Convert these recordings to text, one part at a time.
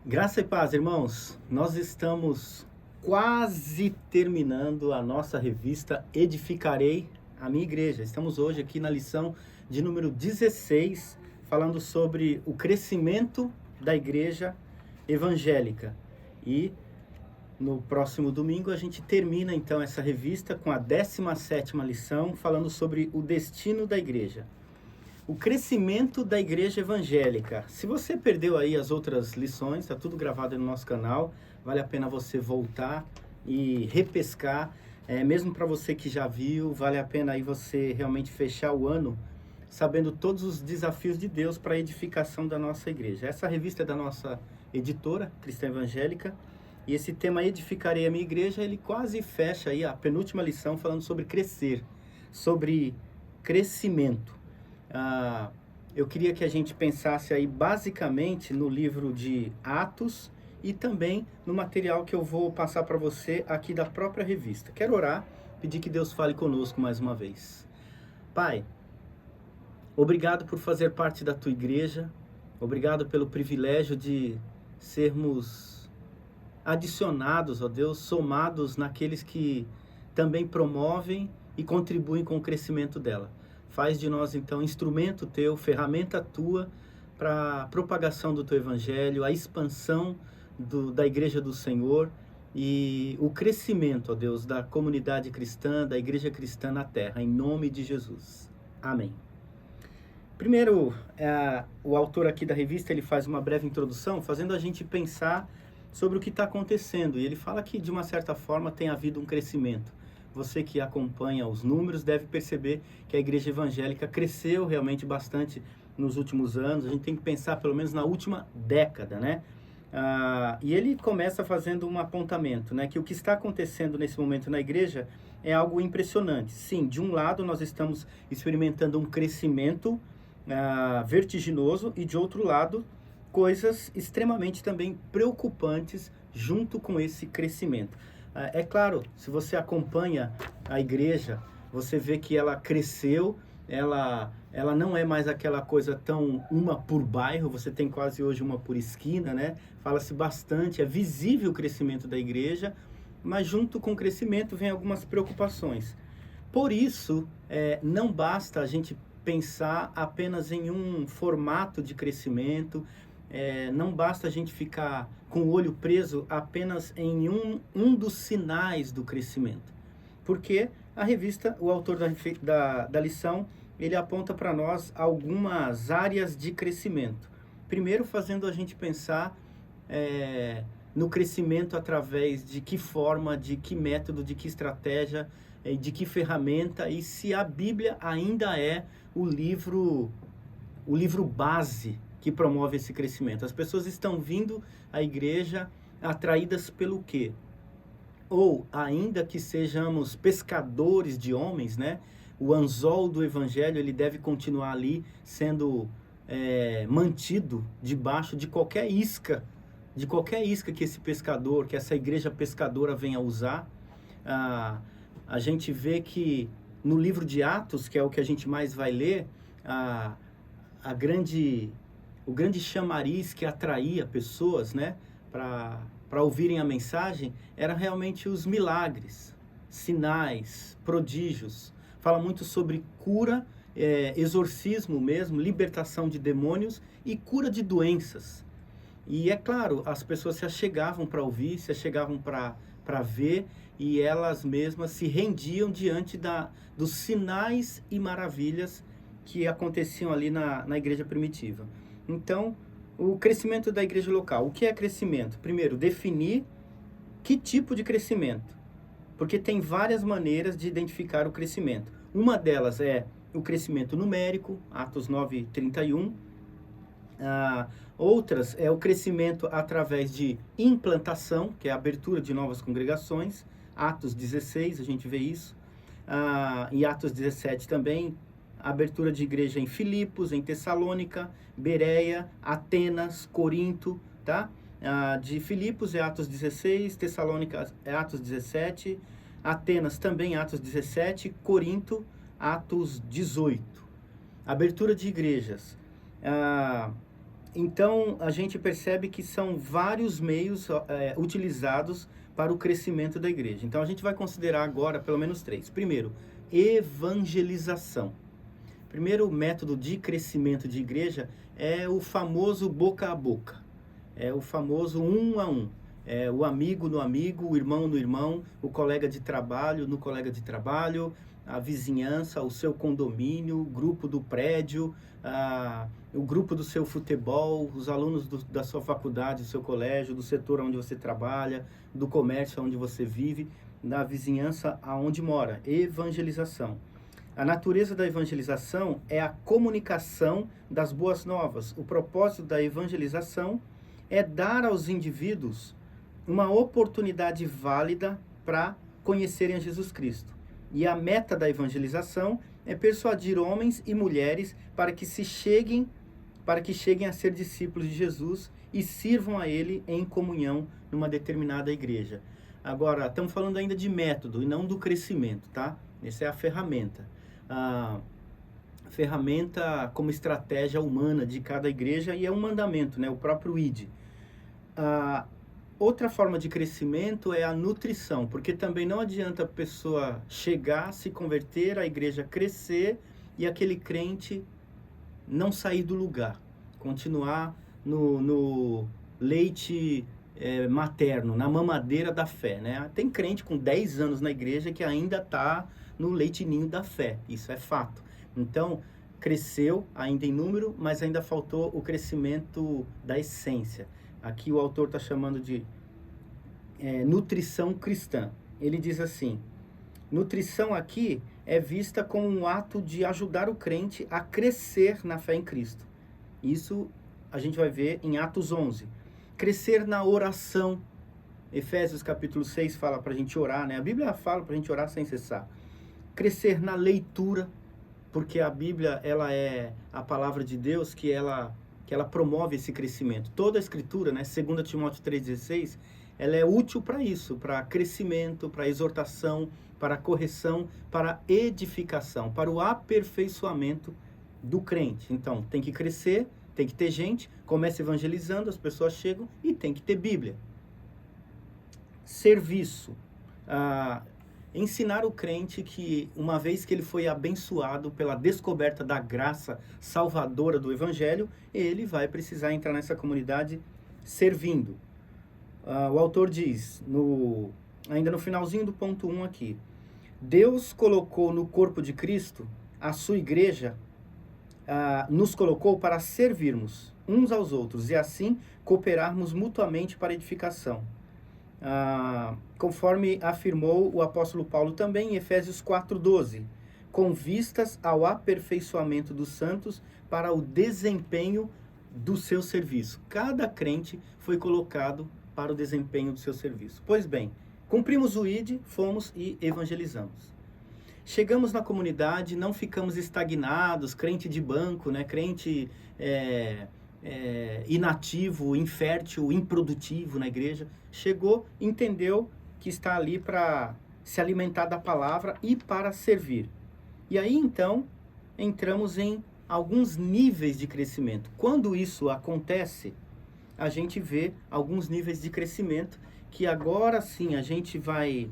Graça e paz, irmãos. Nós estamos quase terminando a nossa revista Edificarei a Minha Igreja. Estamos hoje aqui na lição de número 16, falando sobre o crescimento da igreja evangélica. E no próximo domingo a gente termina então essa revista com a 17ª lição, falando sobre o destino da igreja. O crescimento da igreja evangélica. Se você perdeu aí as outras lições, está tudo gravado no nosso canal. Vale a pena você voltar e repescar. Mesmo para você que já viu, vale a pena aí você realmente fechar o ano sabendo todos os desafios de Deus para a edificação da nossa igreja. Essa revista é da nossa editora, Cristã Evangélica. E esse tema Edificarei a Minha Igreja, ele quase fecha aí a penúltima lição falando sobre crescer, sobre crescimento. Eu queria que a gente pensasse aí basicamente no livro de Atos e também no material que eu vou passar para você aqui da própria revista. Quero orar, pedir que Deus fale conosco mais uma vez. Pai, obrigado por fazer parte da tua igreja, obrigado pelo privilégio de sermos adicionados, ó Deus, somados naqueles que também promovem e contribuem com o crescimento dela. Faz de nós, então, instrumento teu, ferramenta tua para a propagação do teu evangelho, a expansão da igreja do Senhor e o crescimento, ó Deus, da comunidade cristã, da igreja cristã na terra, em nome de Jesus. Amém. Primeiro, o autor aqui da revista, ele faz uma breve introdução, fazendo a gente pensar sobre o que está acontecendo. E ele fala que, de uma certa forma, tem havido um crescimento. Você que acompanha os números deve perceber que a igreja evangélica cresceu realmente bastante nos últimos anos. A gente tem que pensar pelo menos na última década, né? E ele começa fazendo um apontamento, né? Que o que está acontecendo nesse momento na igreja é algo impressionante. Sim, de um lado nós estamos experimentando um crescimento vertiginoso e de outro lado coisas extremamente também preocupantes junto com esse crescimento. É claro, se você acompanha a igreja, você vê que ela cresceu, ela não é mais aquela coisa tão uma por bairro, você tem quase hoje uma por esquina, né? Fala-se bastante, é visível o crescimento da igreja, mas junto com o crescimento vem algumas preocupações. Por isso, não basta a gente pensar apenas em um formato de crescimento, não basta a gente ficar com o olho preso apenas em um dos sinais do crescimento. Porque a revista, o autor da lição, ele aponta para nós algumas áreas de crescimento. Primeiro, fazendo a gente pensar no crescimento através de que forma, de que método, de que estratégia, de que ferramenta, e se a Bíblia ainda é o livro base que promove esse crescimento. As pessoas estão vindo à igreja atraídas pelo quê? Ou, ainda que sejamos pescadores de homens, né? O anzol do evangelho, ele deve continuar ali sendo mantido debaixo de qualquer isca que esse pescador, que essa igreja pescadora venha usar. A gente vê que no livro de Atos, que é o que a gente mais vai ler, o grande chamariz que atraía pessoas, né, para ouvirem a mensagem, era realmente os milagres, sinais, prodígios. Fala muito sobre cura, exorcismo mesmo, libertação de demônios e cura de doenças. E é claro, as pessoas se achegavam para ouvir, se achegavam para ver, e elas mesmas se rendiam diante dos sinais e maravilhas que aconteciam ali na igreja primitiva. Então, o crescimento da igreja local. O que é crescimento? Primeiro, definir que tipo de crescimento. Porque tem várias maneiras de identificar o crescimento. Uma delas é o crescimento numérico, Atos 9:31. Outras é o crescimento através de implantação, que é a abertura de novas congregações, Atos 16, a gente vê isso. Em Atos 17 também, a abertura de igreja em Filipos, em Tessalônica, Bereia, Atenas, Corinto, tá? De Filipos é Atos 16, Tessalônica é Atos 17, Atenas também Atos 17, Corinto, Atos 18. Abertura de igrejas. Então, a gente percebe que são vários meios utilizados para o crescimento da igreja. Então, a gente vai considerar agora pelo menos três. Primeiro, evangelização. Primeiro método de crescimento de igreja é o famoso boca a boca. É o famoso um a um. É o amigo no amigo, o irmão no irmão, o colega de trabalho no colega de trabalho, a vizinhança, o seu condomínio, o grupo do prédio, o grupo do seu futebol, os alunos da sua faculdade, do seu colégio, do setor onde você trabalha, do comércio onde você vive, da vizinhança aonde mora. Evangelização. A natureza da evangelização é a comunicação das boas novas. O propósito da evangelização é dar aos indivíduos uma oportunidade válida para conhecerem a Jesus Cristo. E a meta da evangelização é persuadir homens e mulheres para que cheguem a ser discípulos de Jesus e sirvam a Ele em comunhão numa determinada igreja. Agora, estamos falando ainda de método e não do crescimento, tá? Essa é a ferramenta. A ferramenta como estratégia humana de cada igreja, e é um mandamento, né? O próprio ID. Outra forma de crescimento é a nutrição, porque também não adianta a pessoa chegar, se converter, a igreja crescer e aquele crente não sair do lugar, continuar no leite materno, na mamadeira da fé, né? Tem crente com 10 anos na igreja que ainda está no leitinho da fé, isso é fato. Então, cresceu ainda em número, mas ainda faltou o crescimento da essência. Aqui o autor está chamando de nutrição cristã. Ele diz assim: nutrição aqui é vista como um ato de ajudar o crente a crescer na fé em Cristo. Isso a gente vai ver em Atos 11. Crescer na oração. Efésios capítulo 6 fala para a gente orar, né? A Bíblia fala para a gente orar sem cessar. Crescer na leitura, porque a Bíblia ela é a palavra de Deus que ela promove esse crescimento. Toda a Escritura, né? 2 Timóteo 3,16, ela é útil para isso, para crescimento, para exortação, para correção, para edificação, para o aperfeiçoamento do crente. Então, tem que crescer, tem que ter gente, começa evangelizando, as pessoas chegam e tem que ter Bíblia. Serviço. Ensinar o crente que, uma vez que ele foi abençoado pela descoberta da graça salvadora do Evangelho, ele vai precisar entrar nessa comunidade servindo. O autor diz, ainda no finalzinho do ponto 1 aqui, Deus colocou no corpo de Cristo, a sua igreja, nos colocou para servirmos uns aos outros e assim cooperarmos mutuamente para edificação. Conforme afirmou o apóstolo Paulo também em Efésios 4:12, com vistas ao aperfeiçoamento dos santos para o desempenho do seu serviço. Cada crente foi colocado para o desempenho do seu serviço. Pois bem, cumprimos o ID, fomos e evangelizamos. Chegamos na comunidade, não ficamos estagnados, crente de banco, né? Crente inativo, infértil, improdutivo na igreja. Chegou, entendeu que está ali para se alimentar da palavra e para servir. E aí, então, entramos em alguns níveis de crescimento. Quando isso acontece, a gente vê alguns níveis de crescimento que agora sim a gente vai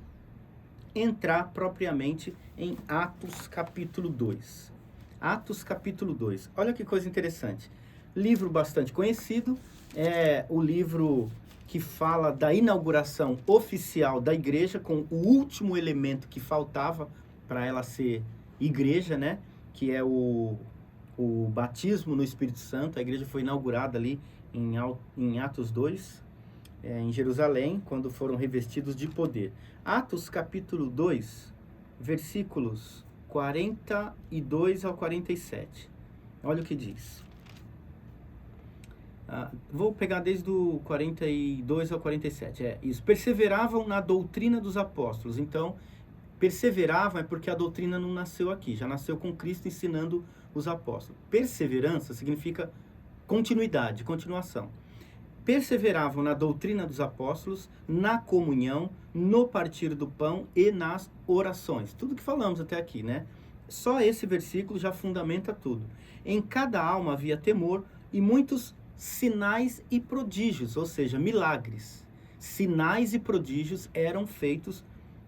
entrar propriamente em Atos capítulo 2. Atos capítulo 2. Olha que coisa interessante. Livro bastante conhecido, é o livro que fala da inauguração oficial da igreja, com o último elemento que faltava para ela ser igreja, né? Que é o batismo no Espírito Santo. A igreja foi inaugurada ali em Atos 2, em Jerusalém, quando foram revestidos de poder. Atos capítulo 2, versículos 42 ao 47. Olha o que diz. Vou pegar desde o 42 ao 47. Isso. Perseveravam na doutrina dos apóstolos. Então, perseveravam é porque a doutrina não nasceu aqui. Já nasceu com Cristo ensinando os apóstolos. Perseverança significa continuidade, continuação. Perseveravam na doutrina dos apóstolos, na comunhão, no partir do pão e nas orações. Tudo que falamos até aqui, né? Só esse versículo já fundamenta tudo. Em cada alma havia temor e muitos sinais e prodígios, ou seja, milagres. Sinais e prodígios eram feitos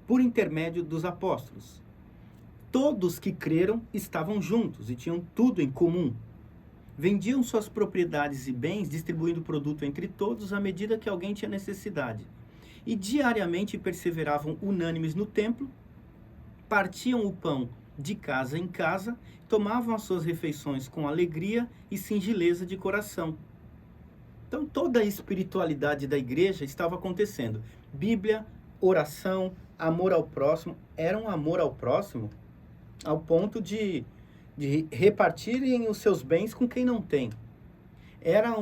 por intermédio dos apóstolos. Todos que creram estavam juntos e tinham tudo em comum. Vendiam suas propriedades e bens, distribuindo o produto entre todos à medida que alguém tinha necessidade. E diariamente perseveravam unânimes no templo, partiam o pão de casa em casa, tomavam as suas refeições com alegria e singeleza de coração. Então toda a espiritualidade da igreja estava acontecendo. Bíblia, oração, amor ao próximo. Era um amor ao próximo ao ponto de repartirem os seus bens com quem não tem. Era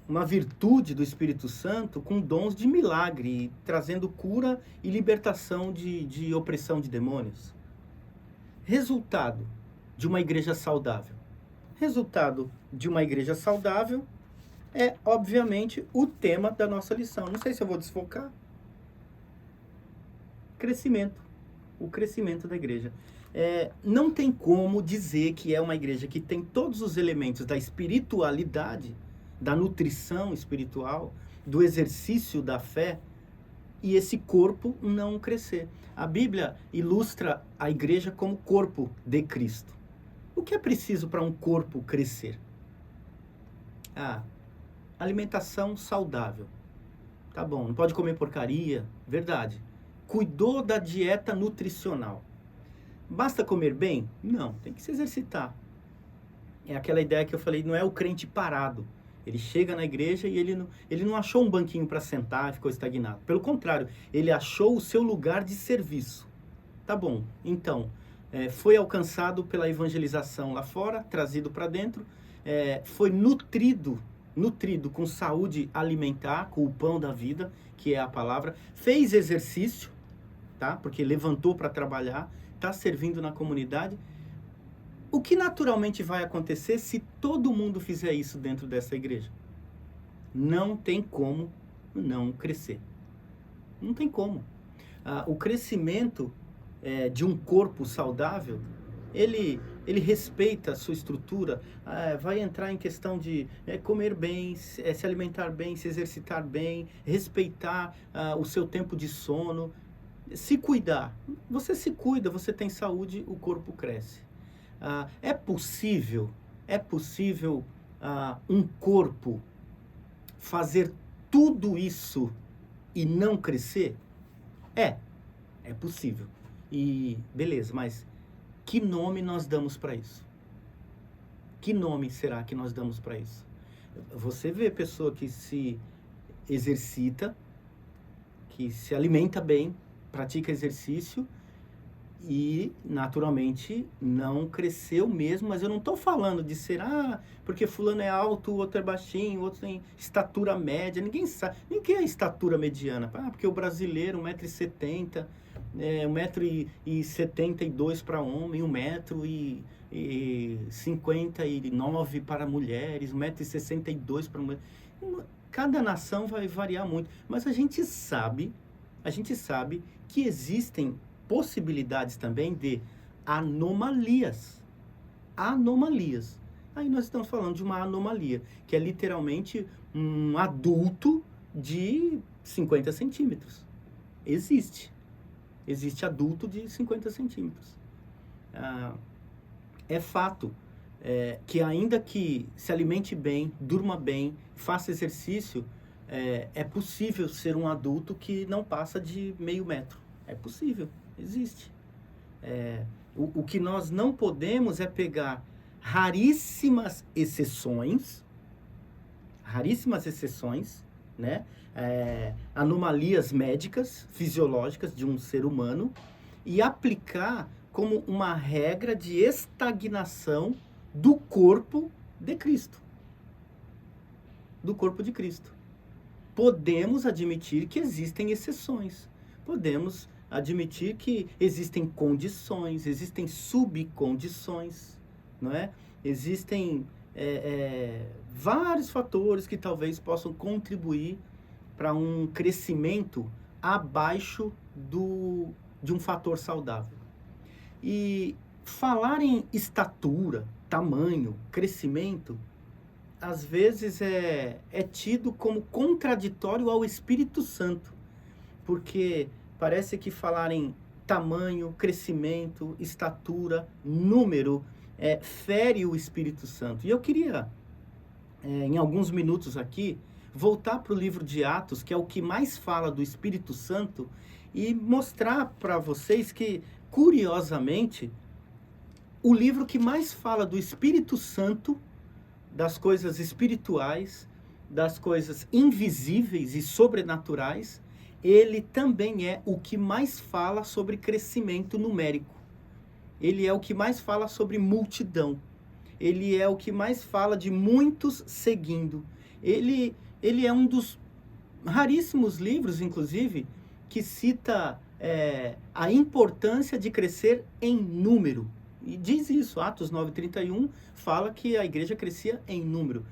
uma virtude do Espírito Santo com dons de milagre, trazendo cura e libertação de opressão de demônios. Resultado de uma igreja saudável. Resultado de uma igreja saudável é, obviamente, o tema da nossa lição. Não sei se eu vou desfocar. Crescimento. O crescimento da igreja. Não tem como dizer que é uma igreja que tem todos os elementos da espiritualidade, da nutrição espiritual, do exercício da fé, e esse corpo não crescer. A Bíblia ilustra a igreja como corpo de Cristo. O que é preciso para um corpo crescer? Alimentação saudável. Tá bom, não pode comer porcaria, verdade. Cuidou da dieta nutricional. Basta comer bem? Não, tem que se exercitar. É aquela ideia que eu falei, não é o crente parado. Ele chega na igreja e ele não achou um banquinho para sentar e ficou estagnado. Pelo contrário, ele achou o seu lugar de serviço. Tá bom, então, foi alcançado pela evangelização lá fora, trazido para dentro, foi nutrido com saúde alimentar, com o pão da vida, que é a palavra, fez exercício, tá? Porque levantou para trabalhar, está servindo na comunidade. O que naturalmente vai acontecer se todo mundo fizer isso dentro dessa igreja? Não tem como não crescer. Não tem como. O crescimento de um corpo saudável, ele respeita a sua estrutura, vai entrar em questão de comer bem, se alimentar bem, se exercitar bem, respeitar o seu tempo de sono, se cuidar. Você se cuida, você tem saúde, o corpo cresce. É possível um corpo fazer tudo isso e não crescer? É possível. E beleza, mas que nome nós damos para isso? Que nome será que nós damos para isso? Você vê pessoa que se exercita, que se alimenta bem, pratica exercício e naturalmente não cresceu mesmo, mas eu não estou falando de ser, porque fulano é alto, o outro é baixinho, o outro tem estatura média, ninguém sabe, ninguém é estatura mediana, porque o brasileiro 1,70 m, 1,72 m para homem, 1,59 m para mulheres, 1,62 m para mulher. Cada nação vai variar muito, mas a gente sabe que existem possibilidades também de anomalias. Aí nós estamos falando de uma anomalia, que é literalmente um adulto de 50 centímetros. Existe adulto de 50 centímetros. É fato que ainda que se alimente bem, durma bem, faça exercício, é possível ser um adulto que não passa de meio metro. É possível, existe. O que nós não podemos é pegar raríssimas exceções, né? Anomalias médicas, fisiológicas de um ser humano e aplicar como uma regra de estagnação do corpo de Cristo. Do corpo de Cristo. Podemos admitir que existem exceções. Podemos admitir que existem condições, existem subcondições, não é? Existem vários fatores que talvez possam contribuir para um crescimento abaixo de um fator saudável. E falar em estatura, tamanho, crescimento, às vezes é tido como contraditório ao Espírito Santo, porque parece que falar em tamanho, crescimento, estatura, número, fere o Espírito Santo. E eu queria, em alguns minutos aqui, voltar para o livro de Atos, que é o que mais fala do Espírito Santo, e mostrar para vocês que, curiosamente, o livro que mais fala do Espírito Santo, das coisas espirituais, das coisas invisíveis e sobrenaturais, ele também é o que mais fala sobre crescimento numérico. Ele é o que mais fala sobre multidão. Ele é o que mais fala de muitos seguindo. Ele é um dos raríssimos livros, inclusive, que cita a importância de crescer em número. E diz isso, Atos 9:31 fala que a igreja crescia em número.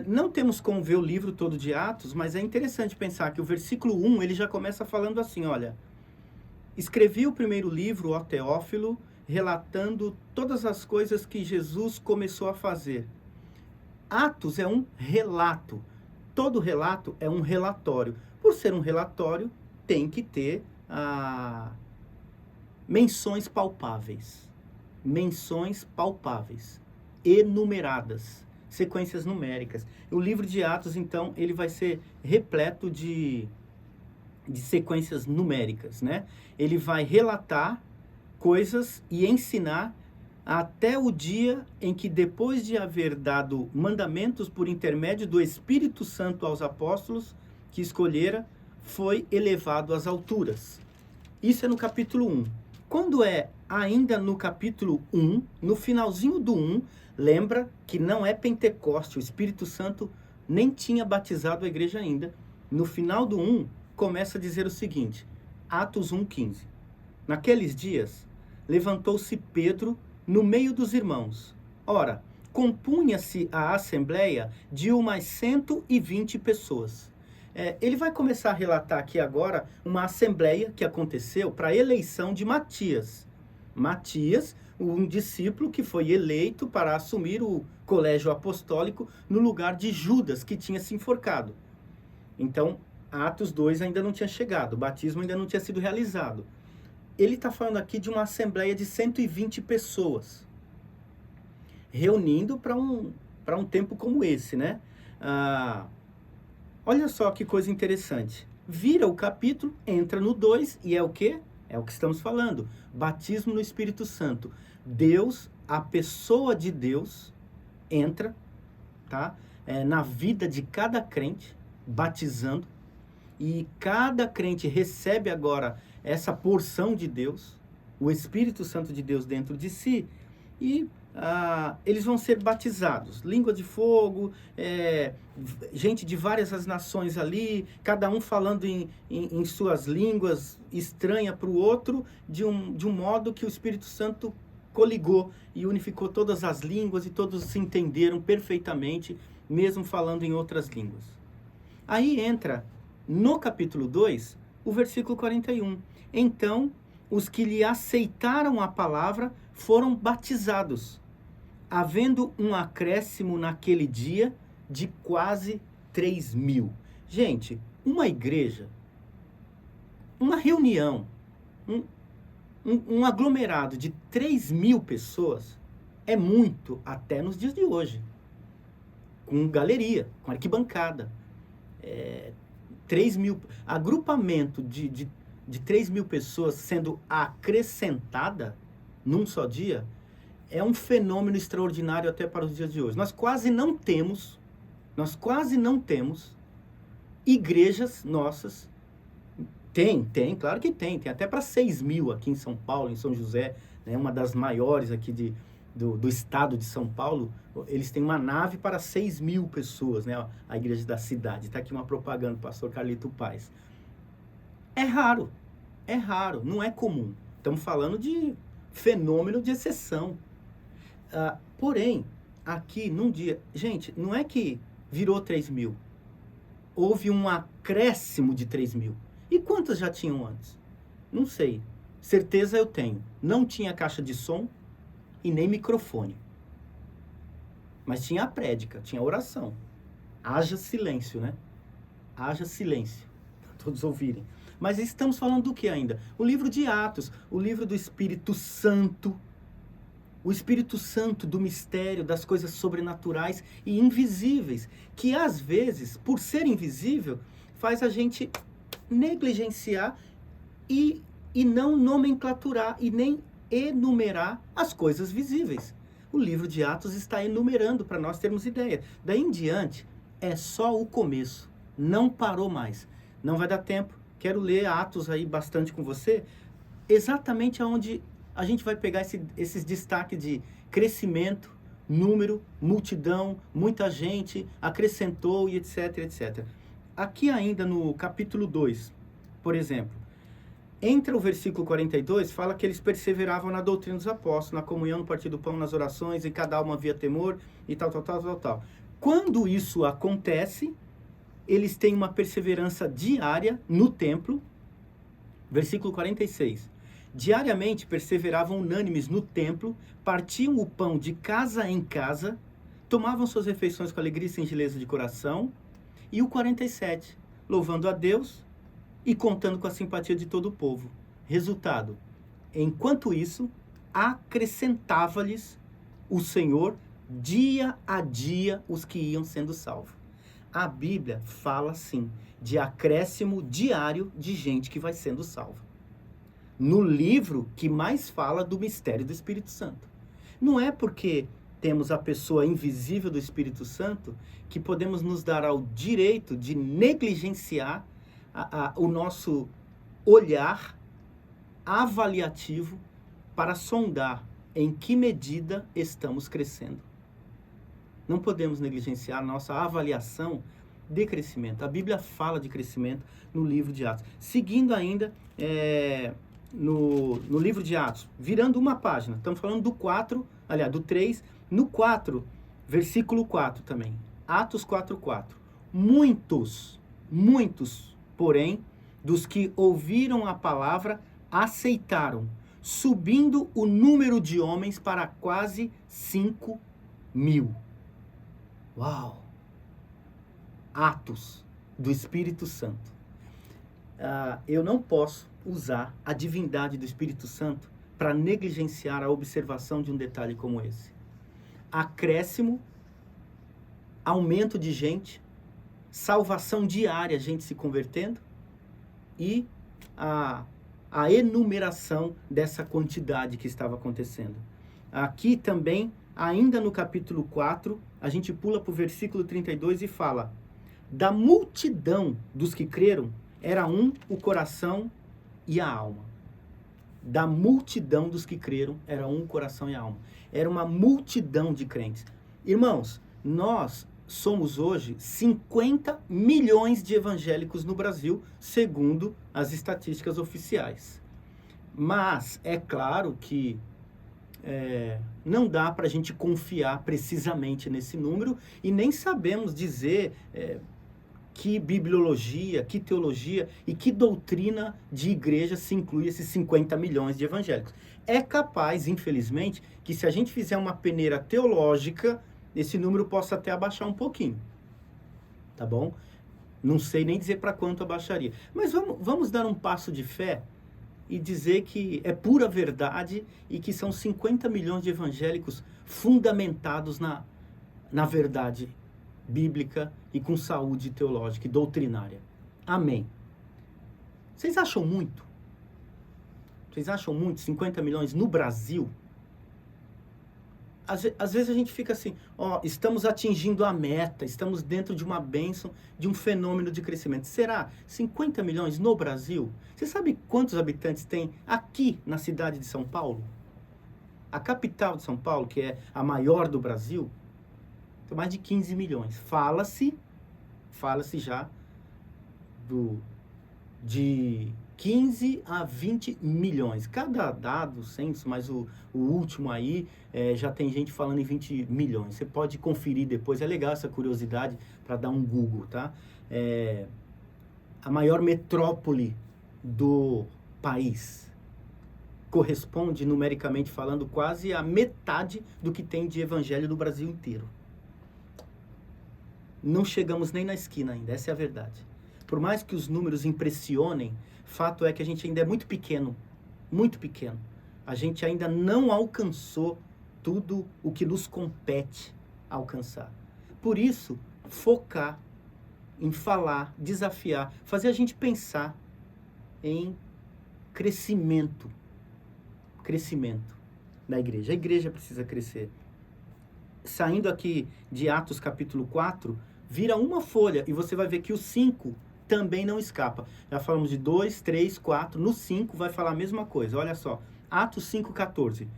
Não temos como ver o livro todo de Atos, mas é interessante pensar que o versículo 1, ele já começa falando assim, olha, escrevi o primeiro livro, ó Teófilo, relatando todas as coisas que Jesus começou a fazer. Atos é um relato. Todo relato é um relatório. Por ser um relatório, tem que ter menções palpáveis. Menções palpáveis. Enumeradas. Sequências numéricas. O livro de Atos, então, ele vai ser repleto de sequências numéricas, né? Ele vai relatar coisas e ensinar até o dia em que, depois de haver dado mandamentos por intermédio do Espírito Santo aos apóstolos que escolhera, foi elevado às alturas. Isso é no capítulo 1. Quando é ainda no capítulo 1, no finalzinho do 1, lembra que não é Pentecoste, o Espírito Santo nem tinha batizado a igreja ainda. No final do 1, começa a dizer o seguinte, Atos 1:15. Naqueles dias, levantou-se Pedro no meio dos irmãos. Ora, compunha-se a assembleia de umas 120 pessoas. Ele vai começar a relatar aqui agora uma assembleia que aconteceu para a eleição de Matias. Matias, um discípulo que foi eleito para assumir o colégio apostólico no lugar de Judas, que tinha se enforcado. Então, Atos 2 ainda não tinha chegado, o batismo ainda não tinha sido realizado. Ele está falando aqui de uma assembleia de 120 pessoas, reunindo para um tempo como esse, né? Olha só que coisa interessante. Vira o capítulo, entra no 2 e é o quê? É o que estamos falando. Batismo no Espírito Santo. Deus, a pessoa de Deus, entra, tá? Na vida de cada crente, batizando. E cada crente recebe agora essa porção de Deus, o Espírito Santo de Deus dentro de si. E eles vão ser batizados. Língua de fogo, gente de várias as nações ali, cada um falando em suas línguas estranha para o outro, de um modo que o Espírito Santo coligou e unificou todas as línguas e todos se entenderam perfeitamente, mesmo falando em outras línguas. Aí entra, no capítulo 2, o versículo 41. Então, os que lhe aceitaram a palavra foram batizados, havendo um acréscimo naquele dia de quase 3.000. Gente, uma igreja, uma reunião, um aglomerado de 3.000 pessoas é muito até nos dias de hoje. Com galeria, com arquibancada. 3.000, agrupamento de 3.000 pessoas sendo acrescentada num só dia, é um fenômeno extraordinário até para os dias de hoje. Nós quase não temos igrejas nossas. Tem, claro que tem até para 6.000 aqui em São Paulo, em São José, né, uma das maiores aqui do estado de São Paulo. Eles têm uma nave para 6.000 pessoas, né, a igreja da cidade. Está aqui uma propaganda do pastor Carlito Paes. É raro, não é comum. Estamos falando de fenômeno de exceção. Porém, aqui num dia, gente, não é que virou 3.000. Houve um acréscimo de 3.000. E quantas já tinham antes? Não sei. Certeza eu tenho. Não tinha caixa de som e nem microfone. Mas tinha a prédica, tinha a oração. Haja silêncio, né? Haja silêncio, para todos ouvirem. Mas estamos falando do que ainda? O livro de Atos, o livro do Espírito Santo, o Espírito Santo do mistério, das coisas sobrenaturais e invisíveis, que às vezes, por ser invisível, faz a gente negligenciar e não nomenclaturar e nem enumerar as coisas visíveis. O livro de Atos está enumerando para nós termos ideia. Daí em diante, é só o começo. Não parou mais. Não vai dar tempo. Quero ler Atos aí bastante com você, exatamente aonde a gente vai pegar esses destaques de crescimento, número, multidão, muita gente, acrescentou e etc, etc. Aqui ainda no capítulo 2, por exemplo, entra o versículo 42, fala que eles perseveravam na doutrina dos apóstolos, na comunhão, no partir do pão, nas orações, em cada alma havia temor e tal. Quando isso acontece, eles têm uma perseverança diária no templo. Versículo 46. Diariamente perseveravam unânimes no templo, partiam o pão de casa em casa, tomavam suas refeições com alegria e singeleza de coração. E o 47, louvando a Deus e contando com a simpatia de todo o povo. Resultado, enquanto isso, acrescentava-lhes o Senhor dia a dia os que iam sendo salvos. A Bíblia fala, sim, de acréscimo diário de gente que vai sendo salva. No livro que mais fala do mistério do Espírito Santo. Não é porque temos a pessoa invisível do Espírito Santo que podemos nos dar ao direito de negligenciar o nosso olhar avaliativo para sondar em que medida estamos crescendo. Não podemos negligenciar a nossa avaliação de crescimento. A Bíblia fala de crescimento no livro de Atos. Seguindo ainda no livro de Atos, virando uma página, estamos falando do 3, no 4, versículo 4 também. Atos 4:4. Muitos, porém, dos que ouviram a palavra, aceitaram, subindo o número de homens para quase 5.000. Uau! Atos do Espírito Santo. Eu não posso usar a divindade do Espírito Santo para negligenciar a observação de um detalhe como esse. Acréscimo, aumento de gente, salvação diária, gente se convertendo, e a enumeração dessa quantidade que estava acontecendo. Aqui também, ainda no capítulo 4, a gente pula para o versículo 32 e fala: da multidão dos que creram, era um o coração e a alma. Da multidão dos que creram, era um o coração e a alma. Era uma multidão de crentes. Irmãos, nós somos hoje 50 milhões de evangélicos no Brasil, segundo as estatísticas oficiais. Mas é claro que não dá para a gente confiar precisamente nesse número e nem sabemos dizer que bibliologia, que teologia e que doutrina de igreja se inclui esses 50 milhões de evangélicos. É capaz, infelizmente, que se a gente fizer uma peneira teológica, esse número possa até abaixar um pouquinho. Tá bom? Não sei nem dizer para quanto abaixaria. Mas vamos dar um passo de fé e dizer que é pura verdade e que são 50 milhões de evangélicos fundamentados na verdade bíblica e com saúde teológica e doutrinária. Amém. Vocês acham muito? Vocês acham muito 50 milhões no Brasil? Às vezes a gente fica assim, estamos atingindo a meta, estamos dentro de uma bênção, de um fenômeno de crescimento. Será 50 milhões no Brasil? Você sabe quantos habitantes tem aqui na cidade de São Paulo? A capital de São Paulo, que é a maior do Brasil, tem mais de 15 milhões. Fala-se já de 15 a 20 milhões. Cada dado, censo, mas o último aí, já tem gente falando em 20 milhões. Você pode conferir depois, é legal essa curiosidade para dar um Google, tá? A maior metrópole do país. Corresponde, numericamente falando, quase a metade do que tem de evangelho no Brasil inteiro. não chegamos nem na esquina ainda, essa é a verdade. Por mais que os números impressionem, fato é que a gente ainda é muito pequeno, muito pequeno. A gente ainda não alcançou tudo o que nos compete alcançar. Por isso, focar em falar, desafiar, fazer a gente pensar em crescimento da igreja. A igreja precisa crescer. Saindo aqui de Atos capítulo 4, vira uma folha e você vai ver que o 5 também não escapa. Já falamos de 2, 3, 4, no 5 vai falar a mesma coisa. Olha só, Atos 5,14.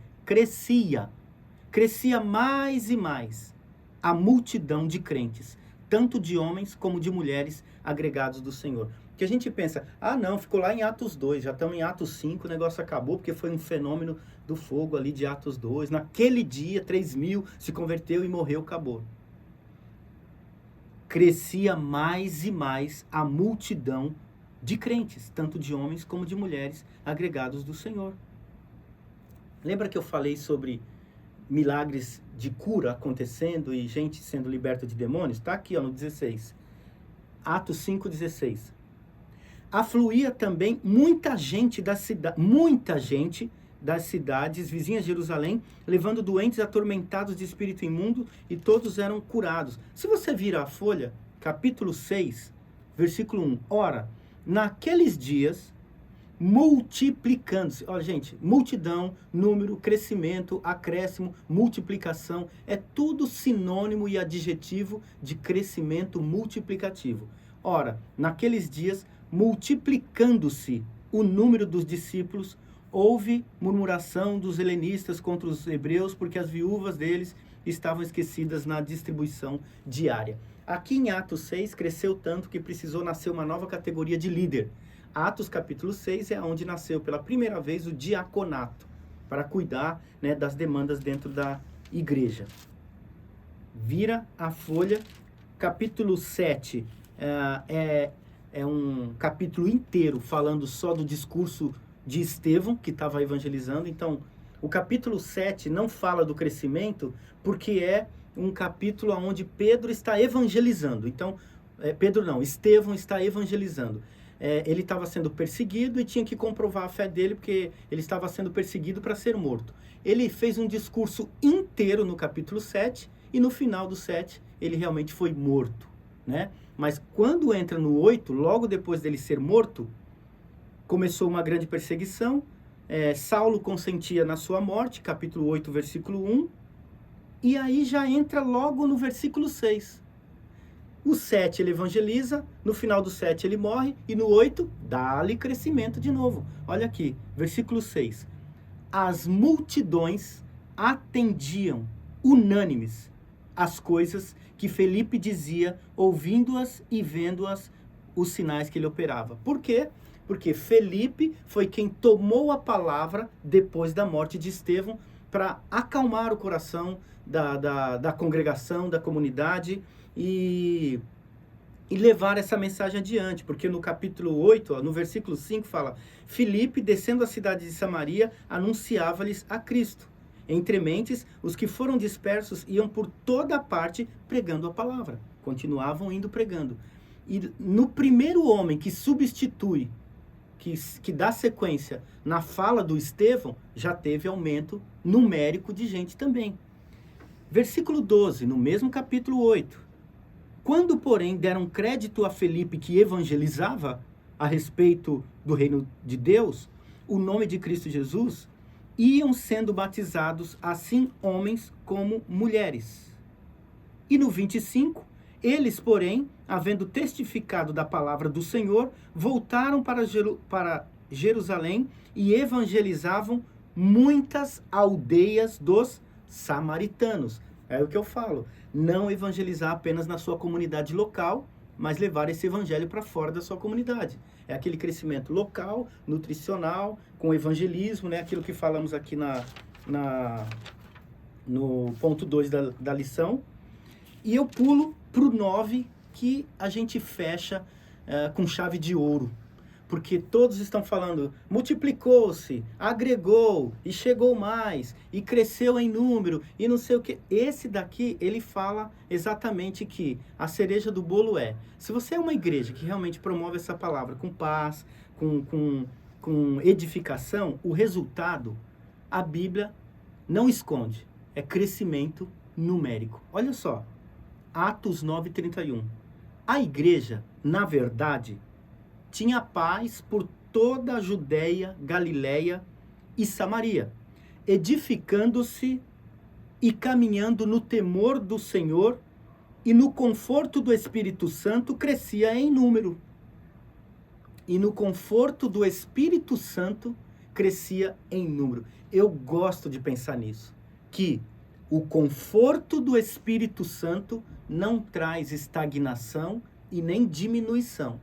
Crescia mais e mais a multidão de crentes, tanto de homens como de mulheres agregados do Senhor. Que a gente pensa, não, ficou lá em Atos 2, já estamos em Atos 5, o negócio acabou, porque foi um fenômeno do fogo ali de Atos 2. Naquele dia, 3.000 se converteu e morreu, acabou. Crescia mais e mais a multidão de crentes, tanto de homens como de mulheres agregados do Senhor. Lembra que eu falei sobre milagres de cura acontecendo e gente sendo liberta de demônios? Está aqui, no 16. Atos 5,16. Afluía também muita gente das cidades vizinhas de Jerusalém, levando doentes atormentados de espírito imundo, e todos eram curados. Se você vira a folha, capítulo 6, versículo 1. Ora, naqueles dias, multiplicando-se. Olha, gente, multidão, número, crescimento, acréscimo, multiplicação, é tudo sinônimo e adjetivo de crescimento multiplicativo. Ora, naqueles dias, multiplicando-se o número dos discípulos, houve murmuração dos helenistas contra os hebreus, porque as viúvas deles estavam esquecidas na distribuição diária. Aqui em Atos 6, cresceu tanto que precisou nascer uma nova categoria de líder. Atos capítulo 6 é onde nasceu pela primeira vez o diaconato, para cuidar, das demandas dentro da igreja. Vira a folha, capítulo 7 é um capítulo inteiro falando só do discurso de Estevão, que estava evangelizando. Então, o capítulo 7 não fala do crescimento, porque é um capítulo onde Pedro está evangelizando. Então, Estevão está evangelizando. Ele estava sendo perseguido e tinha que comprovar a fé dele, porque ele estava sendo perseguido para ser morto. Ele fez um discurso inteiro no capítulo 7, e no final do 7, ele realmente foi morto, Mas quando entra no 8, logo depois dele ser morto, começou uma grande perseguição. Saulo consentia na sua morte, capítulo 8, versículo 1. E aí já entra logo no versículo 6. O 7 ele evangeliza, no final do 7 ele morre, e no 8 dá-lhe crescimento de novo. Olha aqui, versículo 6. As multidões atendiam unânimes as coisas que Felipe dizia, ouvindo-as e vendo-as, os sinais que ele operava. Por quê? Porque Felipe foi quem tomou a palavra depois da morte de Estevão para acalmar o coração da congregação, da comunidade e levar essa mensagem adiante. Porque no capítulo 8, no versículo 5, fala: Felipe, descendo a cidade de Samaria, anunciava-lhes a Cristo. Entre mentes, os que foram dispersos iam por toda parte pregando a palavra. Continuavam indo pregando. E no primeiro homem que substitui, que dá sequência na fala do Estevão, já teve aumento numérico de gente também. Versículo 12, no mesmo capítulo 8. Quando, porém, deram crédito a Felipe que evangelizava a respeito do reino de Deus, o nome de Cristo Jesus, iam sendo batizados assim homens como mulheres. E no 25, eles, porém, havendo testificado da palavra do Senhor, voltaram para Jerusalém e evangelizavam muitas aldeias dos samaritanos. É o que eu falo, não evangelizar apenas na sua comunidade local, mas levar esse evangelho para fora da sua comunidade. É aquele crescimento local, nutricional, com evangelismo, aquilo que falamos aqui no ponto 2 da lição. E eu pulo para o 9, que a gente fecha com chave de ouro. porque todos estão falando, multiplicou-se, agregou, e chegou mais, e cresceu em número, e não sei o que. Esse daqui, ele fala exatamente que a cereja do bolo se você é uma igreja que realmente promove essa palavra com paz, com edificação, o resultado, a Bíblia não esconde, é crescimento numérico. Olha só, Atos 9:31. A igreja, na verdade, tinha paz por toda a Judéia, Galiléia e Samaria, edificando-se e caminhando no temor do Senhor e no conforto do Espírito Santo, crescia em número. E no conforto do Espírito Santo, crescia em número. Eu gosto de pensar nisso, que o conforto do Espírito Santo não traz estagnação e nem diminuição.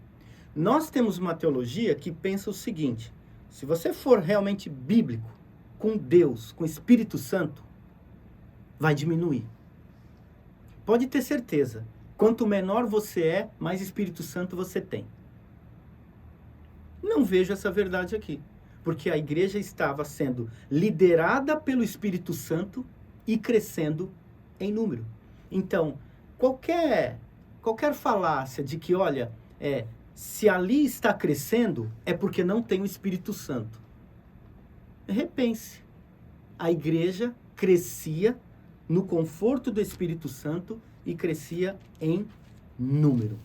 Nós temos uma teologia que pensa o seguinte: se você for realmente bíblico, com Deus, com o Espírito Santo, vai diminuir. Pode ter certeza, quanto menor você é, mais Espírito Santo você tem. Não vejo essa verdade aqui, porque a igreja estava sendo liderada pelo Espírito Santo e crescendo em número. Então, qualquer falácia de que, olha, se ali está crescendo, é porque não tem o Espírito Santo. Repense. A igreja crescia no conforto do Espírito Santo e crescia em número.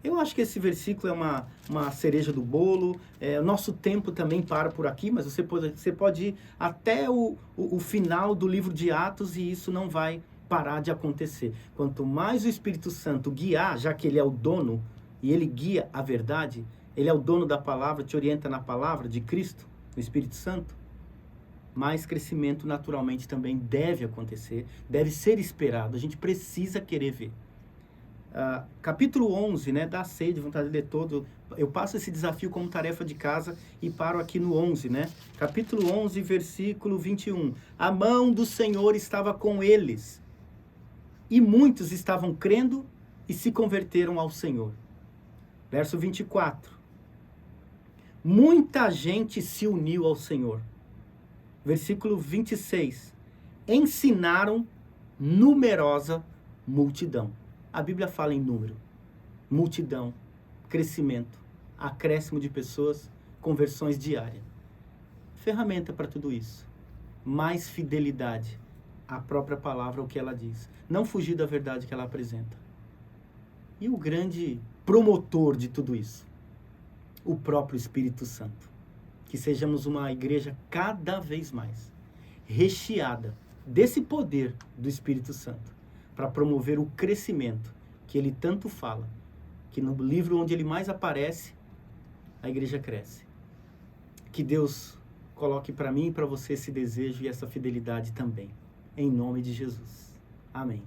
Eu acho que esse versículo é uma cereja do bolo. O nosso tempo também para por aqui, mas você pode ir até o final do livro de Atos e isso não vai parar de acontecer. Quanto mais o Espírito Santo guiar, já que ele é o dono, e ele guia a verdade, ele é o dono da palavra, te orienta na palavra de Cristo, o Espírito Santo, mais crescimento naturalmente também deve acontecer, deve ser esperado, a gente precisa querer ver. Capítulo 11, dá sede, vontade de ler todo, eu passo esse desafio como tarefa de casa e paro aqui no 11, Capítulo 11, versículo 21. A mão do Senhor estava com eles, e muitos estavam crendo e se converteram ao Senhor. Verso 24. Muita gente se uniu ao Senhor. Versículo 26. Ensinaram numerosa multidão. A Bíblia fala em número. Multidão, crescimento, acréscimo de pessoas, conversões diárias. Ferramenta para tudo isso. Mais fidelidade à própria palavra, o que ela diz. Não fugir da verdade que ela apresenta. E o grande promotor de tudo isso, o próprio Espírito Santo. Que sejamos uma igreja cada vez mais recheada desse poder do Espírito Santo para promover o crescimento que ele tanto fala, que no livro onde ele mais aparece, a igreja cresce. Que Deus coloque para mim e para você esse desejo e essa fidelidade também. Em nome de Jesus. Amém.